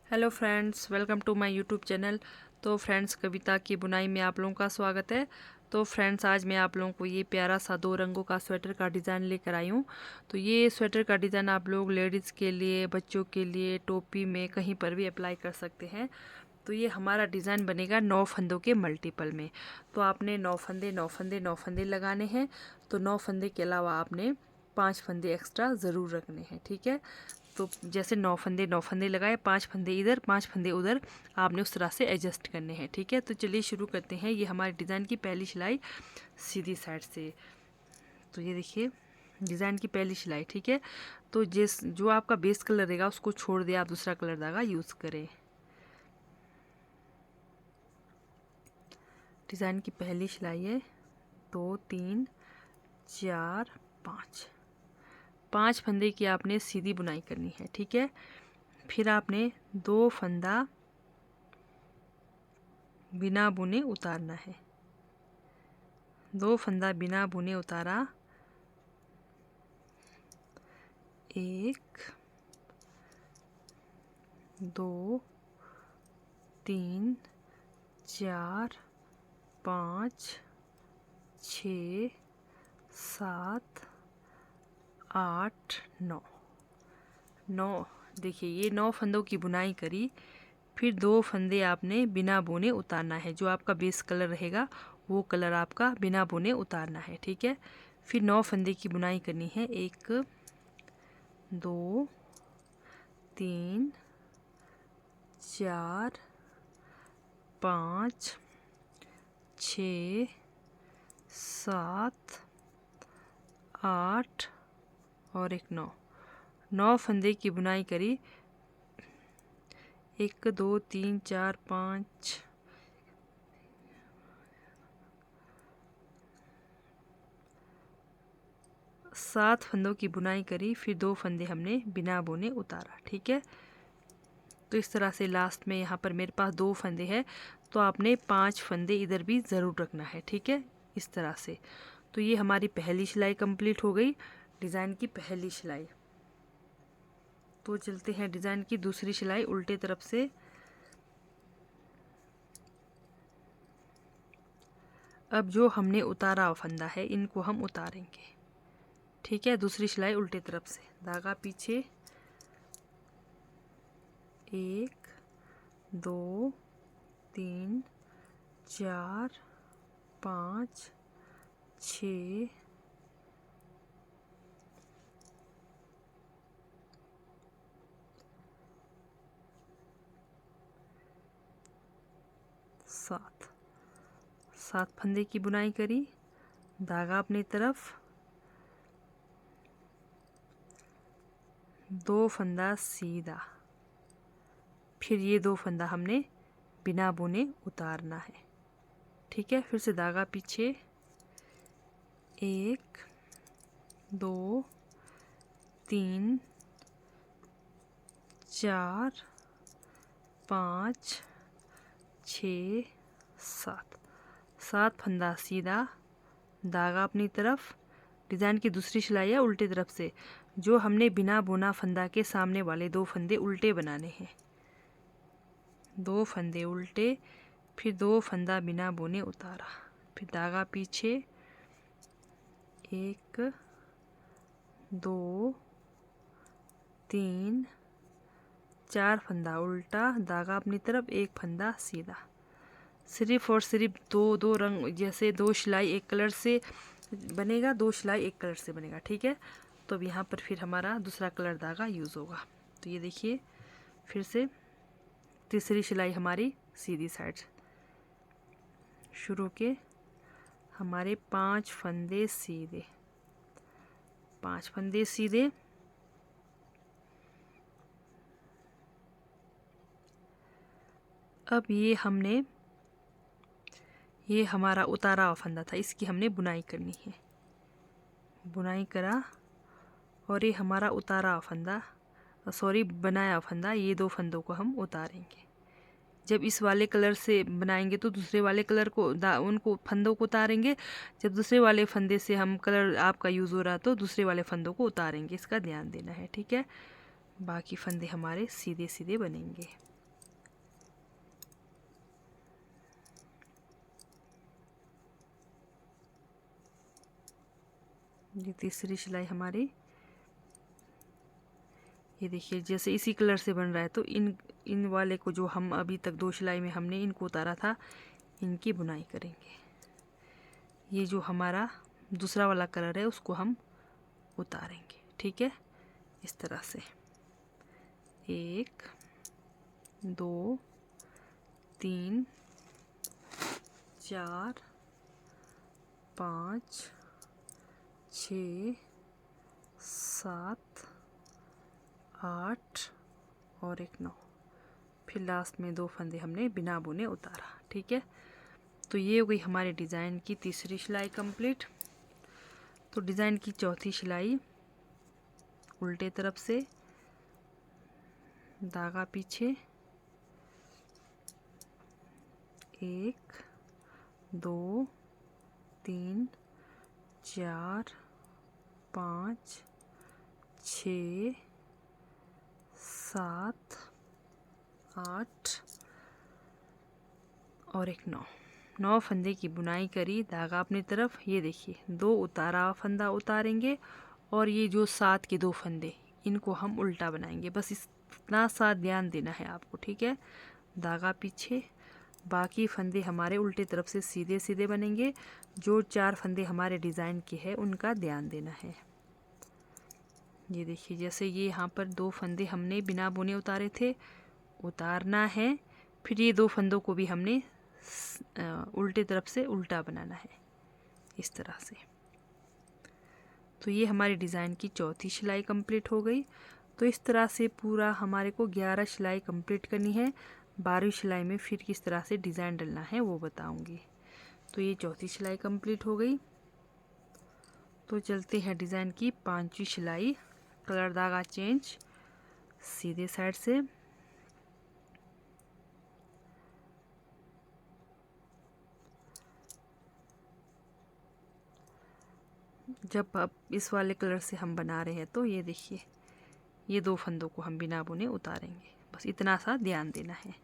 Hello friends, welcome to my YouTube channel. तो friends, कविता की बुनाई में आप लोगों का स्वागत है। तो फ्रेंड्स, आज मैं आप लोगों को ये प्यारा सा 2 रंगों का स्वेटर का डिज़ाइन लेकर आई हूँ। तो ये स्वेटर का डिज़ाइन आप लोग लेडीज़ के लिए, बच्चों के लिए, टोपी में कहीं पर भी अप्लाई कर सकते हैं। तो ये हमारा डिज़ाइन बनेगा 9 फंदों के मल्टीपल में। तो आपने 9 फंदे 9 फंदे 9 फंदे लगाने हैं। तो 9 फंदे के अलावा आपने 5 फंदे एक्स्ट्रा ज़रूर रखने हैं, ठीक है। तो जैसे 9 फंदे लगाए, 5 फंदे इधर 5 फंदे उधर, आपने उस तरह से एडजस्ट करने हैं, ठीक है। तो चलिए शुरू करते हैं। ये हमारे डिज़ाइन की पहली सिलाई सीधी साइड से। तो ये देखिए डिज़ाइन की पहली सिलाई, ठीक है। तो जो आपका बेस कलर रहेगा उसको छोड़ दिया, आप दूसरा कलर धागा यूज़ करें। डिज़ाइन की पहली सिलाई है 2 3 4 5। 5 फंदे की आपने सीधी बुनाई करनी है, ठीक है। फिर आपने 2 फंदा बिना बुने उतारना है। 2 फंदा बिना बुने उतारा। 1 2 3 4 5 6 7 8 9। देखिए ये 9 फंदों की बुनाई करी। फिर 2 फंदे आपने बिना बुने उतारना है। जो आपका बेस कलर रहेगा वो कलर आपका बिना बुने उतारना है, ठीक है। फिर 9 फंदे की बुनाई करनी है। 1 2 3 4 5 6 7 8 और एक 9 फंदे की बुनाई करी। 1 2 3 4 5 7 फंदों की बुनाई करी। फिर 2 फंदे हमने बिना बुने उतारा, ठीक है। तो इस तरह से लास्ट में यहाँ पर मेरे पास 2 फंदे हैं, तो आपने 5 फंदे इधर भी ज़रूर रखना है, ठीक है, इस तरह से। तो ये हमारी पहली सिलाई कंप्लीट हो गई, डिज़ाइन की पहली सिलाई। तो चलते हैं डिज़ाइन की दूसरी सिलाई उल्टे तरफ से। अब जो हमने उतारा फंदा है इनको हम उतारेंगे, ठीक है। दूसरी सिलाई उल्टे तरफ से, धागा पीछे। 1 2 3 4 5 6 7 फंदे की बुनाई करी। धागा अपनी तरफ, 2 फंदा सीधा। फिर ये 2 फंदा हमने बिना बुने उतारना है, ठीक है। फिर से धागा पीछे। 1 2 3 4 5 6 7 फंदा सीधा, धागा अपनी तरफ। डिज़ाइन की दूसरी सिलाई है उल्टी तरफ से। जो हमने बिना बुना फंदा के सामने वाले 2 फंदे उल्टे बनाने हैं। 2 फंदे उल्टे, फिर 2 फंदा बिना बुने उतारा। फिर धागा पीछे। 1 2 3 4 फंदा उल्टा, धागा अपनी तरफ, 1 फंदा सीधा। सिर्फ और सिर्फ दो रंग, जैसे 2 सिलाई एक कलर से बनेगा, 2 सिलाई एक कलर से बनेगा, ठीक है। तो अब यहाँ पर फिर हमारा दूसरा कलर धागा यूज़ होगा। तो ये देखिए फिर से तीसरी सिलाई हमारी सीधी साइड शुरू के हमारे 5 फंदे सीधे, 5 फंदे सीधे। अब ये हमारा उतारा हुआ फंदा था, इसकी हमने बुनाई करनी है। बुनाई करा और ये हमारा उतारा हुआ फंदा, सॉरी बनाया हुआ फंदा, ये 2 फंदों को हम उतारेंगे। जब इस वाले कलर से बनाएंगे तो दूसरे वाले कलर को उनको फंदों को उतारेंगे। जब दूसरे वाले फंदे से हम कलर आपका यूज़ हो रहा तो दूसरे वाले फंदों को उतारेंगे, इसका ध्यान देना है, ठीक है। बाकी फंदे हमारे सीधे सीधे बनेंगे। ये तीसरी सिलाई हमारी, ये देखिए जैसे इसी कलर से बन रहा है, तो इन वाले को जो हम अभी तक 2 सिलाई में हमने इनको उतारा था, इनकी बुनाई करेंगे। ये जो हमारा दूसरा वाला कलर है उसको हम उतारेंगे, ठीक है, इस तरह से 1 2 3 4 5 6 7 8 और एक 9, फिर लास्ट में 2 फंदे हमने बिना बुने उतारा, ठीक है। तो ये हो गई हमारे डिज़ाइन की तीसरी सिलाई कंप्लीट। तो डिज़ाइन की चौथी सिलाई उल्टे तरफ से, धागा पीछे, 1 2 3 4 5 6 7 8 और एक 9 फंदे की बुनाई करी, धागा अपनी तरफ। ये देखिए 2 उतारा फंदा उतारेंगे और ये जो 7 के 2 फंदे इनको हम उल्टा बनाएंगे, बस इतना सा ध्यान देना है आपको, ठीक है। धागा पीछे, बाकी फंदे हमारे उल्टे तरफ से सीधे सीधे बनेंगे। जो 4 फंदे हमारे डिज़ाइन के हैं उनका ध्यान देना है। ये देखिए जैसे ये यहाँ पर 2 फंदे हमने बिना बुने उतारे थे, उतारना है, फिर ये 2 फंदों को भी हमने उल्टे तरफ से उल्टा बनाना है, इस तरह से। तो ये हमारी डिज़ाइन की चौथी सिलाई कंप्लीट हो गई। तो इस तरह से पूरा हमारे को 11 सिलाई कंप्लीट करनी है। 12वीं सिलाई में फिर किस तरह से डिज़ाइन डलना है वो बताऊंगी। तो ये चौथी सिलाई कंप्लीट हो गई। तो चलते हैं डिज़ाइन की 5वीं सिलाई। कलर धागा चेंज, सीधे साइड से, जब अब इस वाले कलर से हम बना रहे हैं तो ये देखिए ये 2 फंदों को हम बिना बुने उतारेंगे, बस इतना सा ध्यान देना है।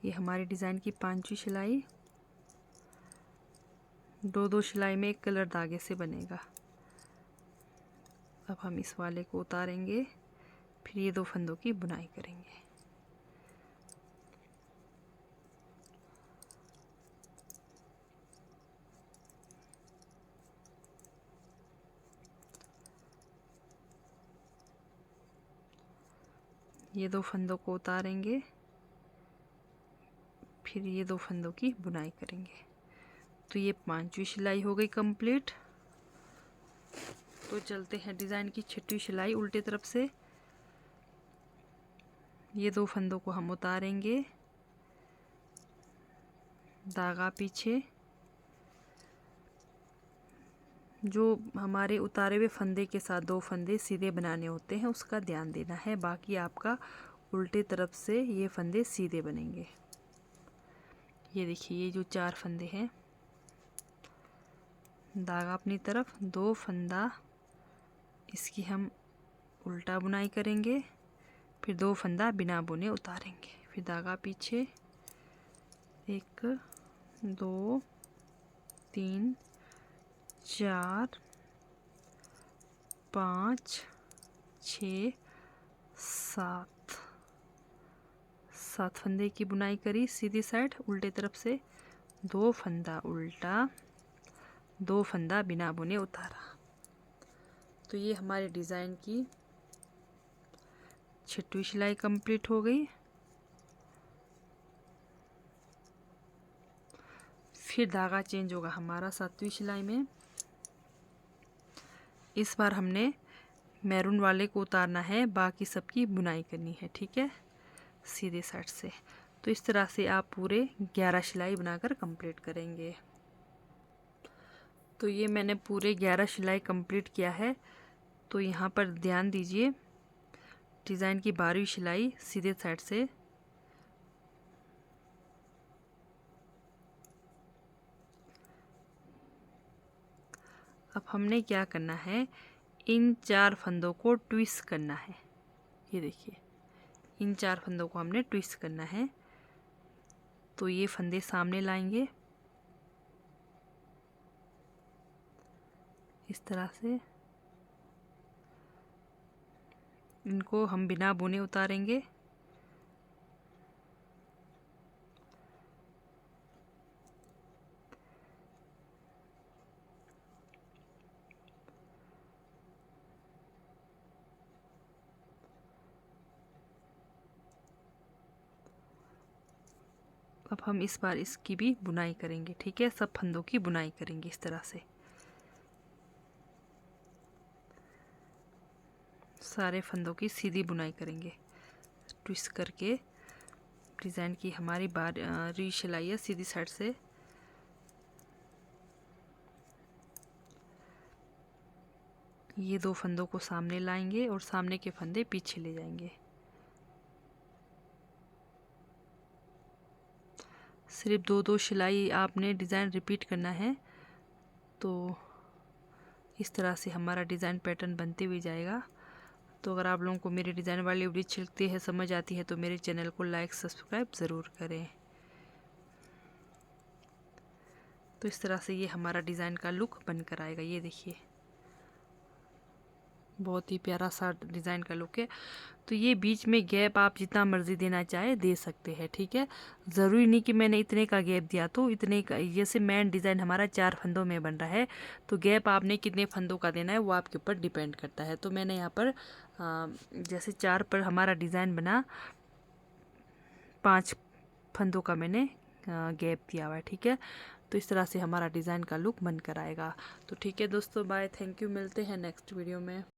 ये हमारी डिज़ाइन की 5वीं सिलाई। 2 सिलाई में एक कलर धागे से बनेगा। अब हम इस वाले को उतारेंगे, फिर ये 2 फंदों की बुनाई करेंगे। ये 2 फंदों को उतारेंगे, फिर ये 2 फंदों की बुनाई करेंगे। तो ये 5वीं सिलाई हो गई कंप्लीट। तो चलते हैं डिज़ाइन की 6वीं सिलाई उल्टे तरफ से। ये 2 फंदों को हम उतारेंगे, धागा पीछे, जो हमारे उतारे हुए फंदे के साथ 2 फंदे सीधे बनाने होते हैं उसका ध्यान देना है, बाकी आपका उल्टे तरफ से ये फंदे सीधे बनेंगे। ये देखिए ये जो 4 फंदे हैं, धागा अपनी तरफ, 2 फंदा इसकी हम उल्टा बुनाई करेंगे, फिर 2 फंदा बिना बुने उतारेंगे, फिर धागा पीछे, 1 2 3 4 5 6 7 फंदे की बुनाई करी सीधी साइड उल्टे तरफ से, 2 फंदा उल्टा, 2 फंदा बिना बुने उतारा। तो ये हमारे डिज़ाइन की 6वीं सिलाई कंप्लीट हो गई। फिर धागा चेंज होगा हमारा 7वीं सिलाई में। इस बार हमने मैरून वाले को उतारना है, बाकी सबकी बुनाई करनी है, ठीक है, सीधे साइड से। तो इस तरह से आप पूरे 11 सिलाई बनाकर कंप्लीट करेंगे। तो ये मैंने पूरे 11 सिलाई कंप्लीट किया है। तो यहाँ पर ध्यान दीजिए, डिज़ाइन की 12वीं सिलाई सीधे साइड से, अब हमने क्या करना है, इन 4 फंदों को ट्विस्ट करना है। ये देखिए, इन 4 फंदों को हमने ट्विस्ट करना है। तो ये फंदे सामने लाएंगे इस तरह से, इनको हम बिना बुने उतारेंगे। अब हम इस बार इसकी भी बुनाई करेंगे, ठीक है, सब फंदों की बुनाई करेंगे इस तरह से। सारे फंदों की सीधी बुनाई करेंगे, ट्विस्ट करके डिज़ाइन की हमारी बारी सिलाई है सीधी साइड से। ये 2 फंदों को सामने लाएंगे और सामने के फंदे पीछे ले जाएंगे। सिर्फ 2-2 सिलाई आपने डिज़ाइन रिपीट करना है। तो इस तरह से हमारा डिज़ाइन पैटर्न बनते हुए जाएगा। तो अगर आप लोगों को मेरी डिज़ाइन वाली वीडियो अच्छी लगती है, समझ आती है, तो मेरे चैनल को लाइक सब्सक्राइब ज़रूर करें। तो इस तरह से ये हमारा डिज़ाइन का लुक बनकर आएगा। ये देखिए, बहुत ही प्यारा सा डिज़ाइन का लुक है। तो ये बीच में गैप आप जितना मर्ज़ी देना चाहे दे सकते हैं, ठीक है। ज़रूरी नहीं कि मैंने इतने का गैप दिया तो इतने का। जैसे मेन डिज़ाइन हमारा 4 फंदों में बन रहा है, तो गैप आपने कितने फंदों का देना है वो आपके ऊपर डिपेंड करता है। तो मैंने यहाँ पर जैसे 4 पर हमारा डिज़ाइन बना, 5 फंदों का मैंने गैप दिया हुआ है, ठीक है। तो इस तरह से हमारा डिज़ाइन का लुक बनकर आएगा। तो ठीक है दोस्तों, बाय, थैंक यू, मिलते हैं नेक्स्ट वीडियो में।